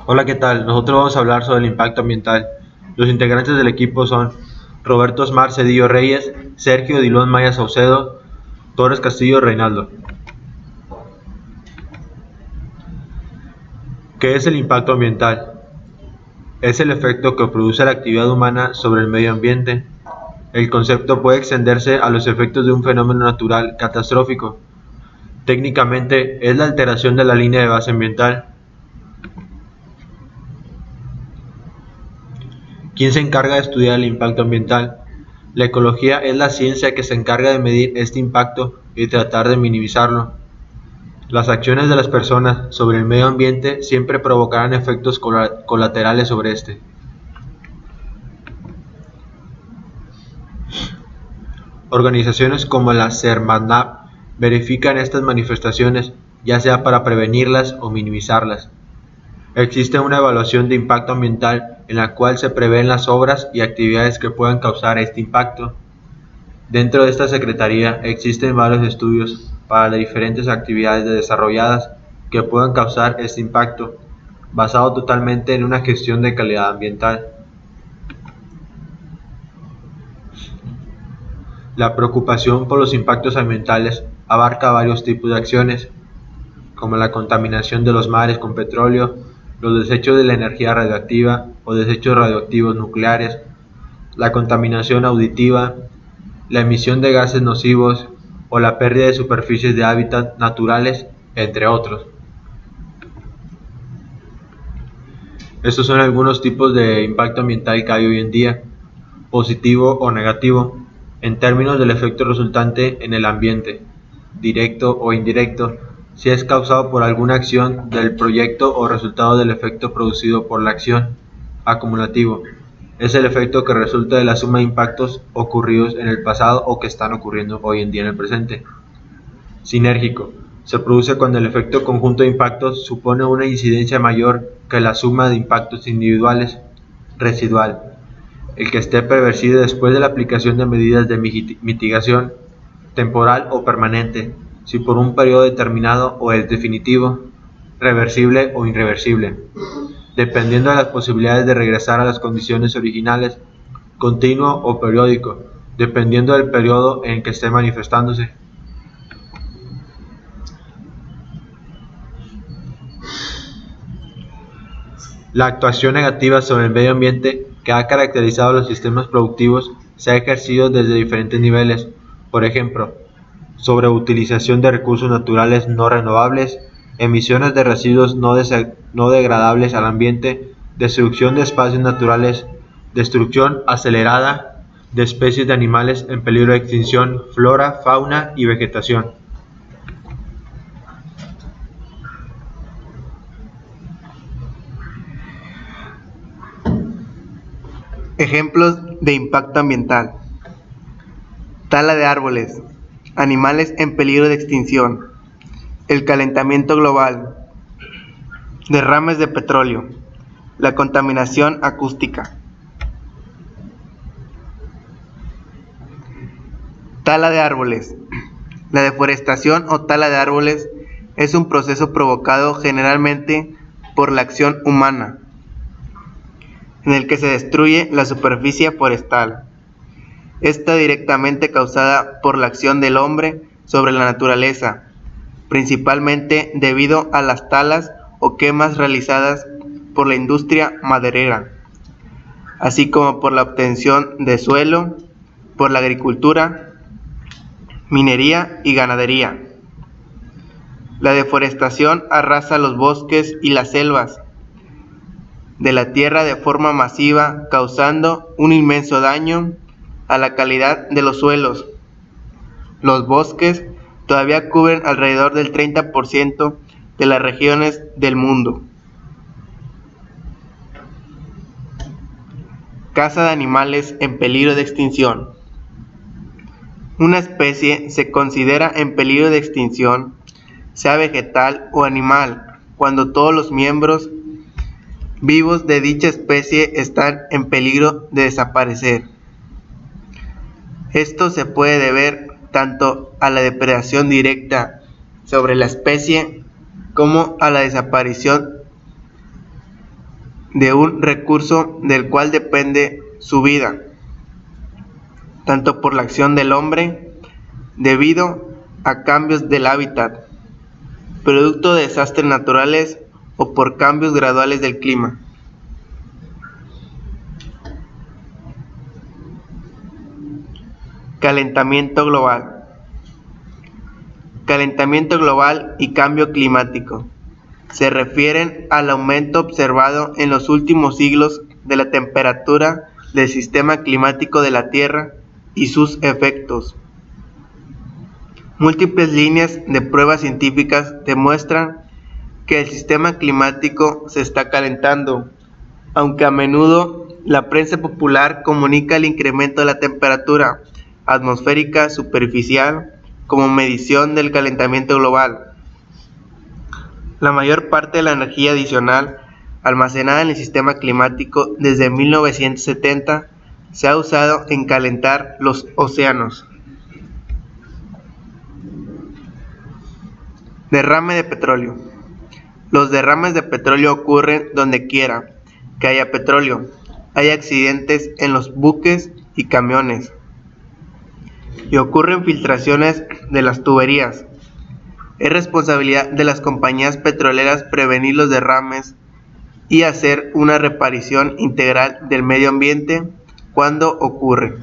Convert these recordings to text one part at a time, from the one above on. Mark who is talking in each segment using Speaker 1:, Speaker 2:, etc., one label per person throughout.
Speaker 1: Hola, ¿qué tal? Nosotros vamos a hablar sobre el impacto ambiental. Los integrantes del equipo son Roberto Osmar Cedillo Reyes, Sergio Dilón Maya Saucedo, Torres Castillo Reinaldo. ¿Qué es el impacto ambiental? Es el efecto que produce la actividad humana sobre el medio ambiente. El concepto puede extenderse a los efectos de un fenómeno natural catastrófico. Técnicamente, es la alteración de la línea de base ambiental. ¿Quién se encarga de estudiar el impacto ambiental? La ecología es la ciencia que se encarga de medir este impacto y tratar de minimizarlo. Las acciones de las personas sobre el medio ambiente siempre provocarán efectos colaterales sobre este. Organizaciones como la CERMANAP verifican estas manifestaciones, ya sea para prevenirlas o minimizarlas. Existe una evaluación de impacto ambiental en la cual se prevén las obras y actividades que puedan causar este impacto. Dentro de esta secretaría existen varios estudios para las diferentes actividades desarrolladas que puedan causar este impacto, basado totalmente en una gestión de calidad ambiental. La preocupación por los impactos ambientales abarca varios tipos de acciones, como la contaminación de los mares con petróleo, los desechos de la energía radioactiva o desechos radioactivos nucleares, la contaminación auditiva, la emisión de gases nocivos o la pérdida de superficies de hábitat naturales, entre otros. Estos son algunos tipos de impacto ambiental que hay hoy en día, positivo o negativo, en términos del efecto resultante en el ambiente, directo o indirecto, si es causado por alguna acción del proyecto o resultado del efecto producido por la acción. Acumulativo, es el efecto que resulta de la suma de impactos ocurridos en el pasado o que están ocurriendo hoy en día en el presente. Sinérgico, se produce cuando el efecto conjunto de impactos supone una incidencia mayor que la suma de impactos individuales. Residual, el que esté preversivo después de la aplicación de medidas de mitigación, temporal o permanente, si por un periodo determinado o es definitivo, reversible o irreversible, dependiendo de las posibilidades de regresar a las condiciones originales, continuo o periódico, dependiendo del periodo en que esté manifestándose. La actuación negativa sobre el medio ambiente que ha caracterizado a los sistemas productivos se ha ejercido desde diferentes niveles, por ejemplo, sobreutilización de recursos naturales no renovables, emisiones de residuos no degradables al ambiente, destrucción de espacios naturales, destrucción acelerada de especies de animales en peligro de extinción, flora, fauna y vegetación.
Speaker 2: Ejemplos de impacto ambiental: tala de árboles, animales en peligro de extinción, el calentamiento global, derrames de petróleo, la contaminación acústica. Tala de árboles. La deforestación o tala de árboles es un proceso provocado generalmente por la acción humana, en el que se destruye la superficie forestal. Está directamente causada por la acción del hombre sobre la naturaleza, principalmente debido a las talas o quemas realizadas por la industria maderera, así como por la obtención de suelo, por la agricultura, minería y ganadería. La deforestación arrasa los bosques y las selvas de la tierra de forma masiva, causando un inmenso daño a la calidad de los suelos. Los bosques todavía cubren alrededor del 30% de las regiones del mundo. Caza de animales en peligro de extinción. Una especie se considera en peligro de extinción, sea vegetal o animal, cuando todos los miembros vivos de dicha especie están en peligro de desaparecer. Esto se puede deber tanto a la depredación directa sobre la especie como a la desaparición de un recurso del cual depende su vida, tanto por la acción del hombre, debido a cambios del hábitat, producto de desastres naturales o por cambios graduales del clima. Calentamiento global. Calentamiento global y cambio climático se refieren al aumento observado en los últimos siglos de la temperatura del sistema climático de la Tierra y sus efectos. Múltiples líneas de pruebas científicas demuestran que el sistema climático se está calentando, aunque a menudo la prensa popular comunica el incremento de la temperatura atmosférica superficial como medición del calentamiento global. La mayor parte de la energía adicional almacenada en el sistema climático desde 1970 se ha usado en calentar los océanos. Derrame de petróleo. Los derrames de petróleo ocurren donde quiera que haya petróleo. Hay accidentes en los buques y camiones. Y ocurren filtraciones de las tuberías. Es responsabilidad de las compañías petroleras prevenir los derrames y hacer una reparación integral del medio ambiente cuando ocurre.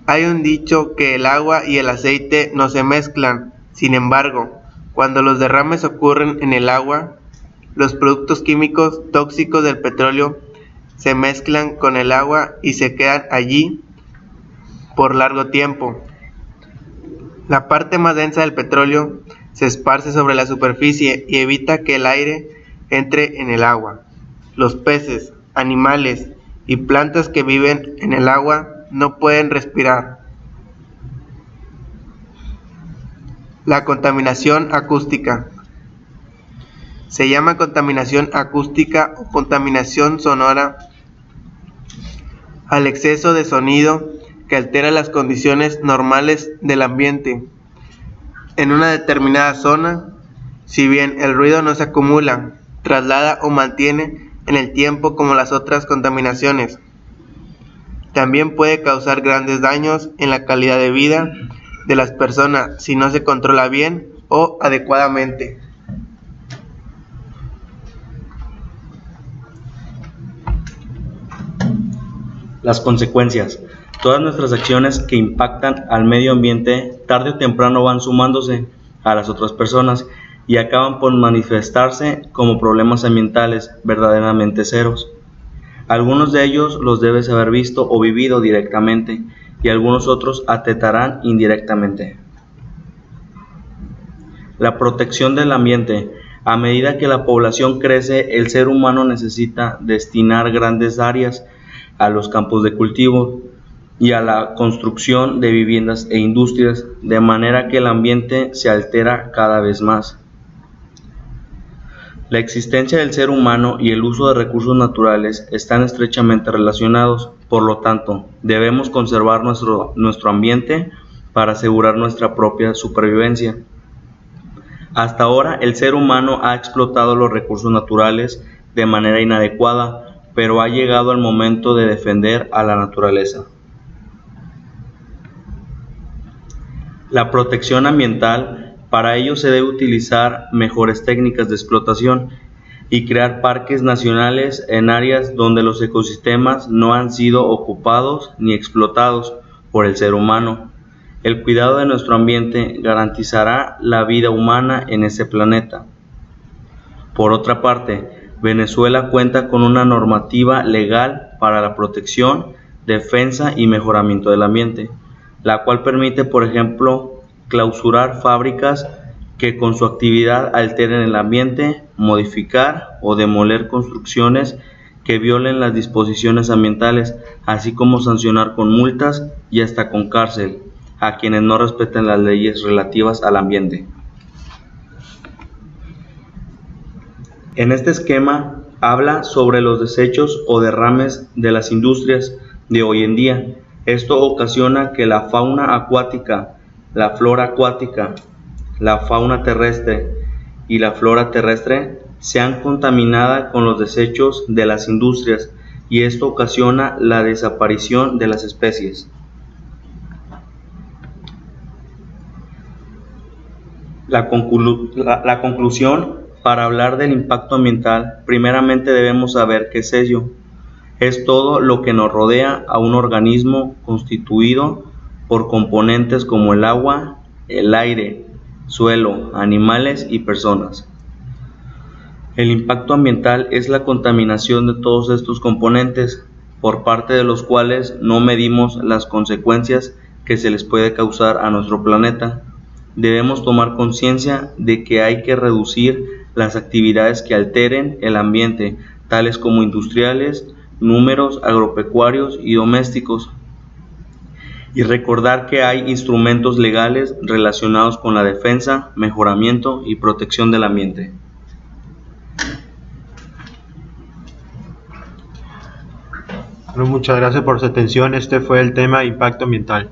Speaker 2: Hay un dicho que el agua y el aceite no se mezclan. Sin embargo, cuando los derrames ocurren en el agua, los productos químicos tóxicos del petróleo se mezclan con el agua y se quedan allí por largo tiempo. La parte más densa del petróleo se esparce sobre la superficie y evita que el aire entre en el agua. Los peces, animales y plantas que viven en el agua no pueden respirar. La contaminación acústica. Se llama contaminación acústica o contaminación sonora al exceso de sonido que altera las condiciones normales del ambiente en una determinada zona. Si bien el ruido no se acumula, traslada o mantiene en el tiempo como las otras contaminaciones, también puede causar grandes daños en la calidad de vida de las personas si no se controla bien o adecuadamente.
Speaker 3: Las consecuencias. Todas nuestras acciones que impactan al medio ambiente tarde o temprano van sumándose a las otras personas y acaban por manifestarse como problemas ambientales verdaderamente seros. Algunos de ellos los debes haber visto o vivido directamente y algunos otros atentarán indirectamente. La protección del ambiente. A medida que la población crece, el ser humano necesita destinar grandes áreas a los campos de cultivo y a la construcción de viviendas e industrias, de manera que el ambiente se altera cada vez más. La existencia del ser humano y el uso de recursos naturales están estrechamente relacionados, por lo tanto, debemos conservar nuestro ambiente para asegurar nuestra propia supervivencia. Hasta ahora, el ser humano ha explotado los recursos naturales de manera inadecuada, pero ha llegado el momento de defender a la naturaleza. La protección ambiental. Para ello se debe utilizar mejores técnicas de explotación y crear parques nacionales en áreas donde los ecosistemas no han sido ocupados ni explotados por el ser humano. El cuidado de nuestro ambiente garantizará la vida humana en ese planeta. Por otra parte, Venezuela cuenta con una normativa legal para la protección, defensa y mejoramiento del ambiente, la cual permite, por ejemplo, clausurar fábricas que con su actividad alteren el ambiente, modificar o demoler construcciones que violen las disposiciones ambientales, así como sancionar con multas y hasta con cárcel a quienes no respeten las leyes relativas al ambiente. En este esquema habla sobre los desechos o derrames de las industrias de hoy en día. Esto ocasiona que la fauna acuática, la flora acuática, la fauna terrestre y la flora terrestre sean contaminadas con los desechos de las industrias, y esto ocasiona la desaparición de las especies. La conclusión: para hablar del impacto ambiental, primeramente debemos saber qué es ello. Es todo lo que nos rodea a un organismo constituido por componentes como el agua, el aire, suelo, animales y personas. El impacto ambiental es la contaminación de todos estos componentes, por parte de los cuales no medimos las consecuencias que se les puede causar a nuestro planeta. Debemos tomar conciencia de que hay que reducir las actividades que alteren el ambiente, tales como industriales, números, agropecuarios y domésticos, y recordar que hay instrumentos legales relacionados con la defensa, mejoramiento y protección del ambiente.
Speaker 1: Bueno, muchas gracias por su atención. Este fue el tema impacto ambiental.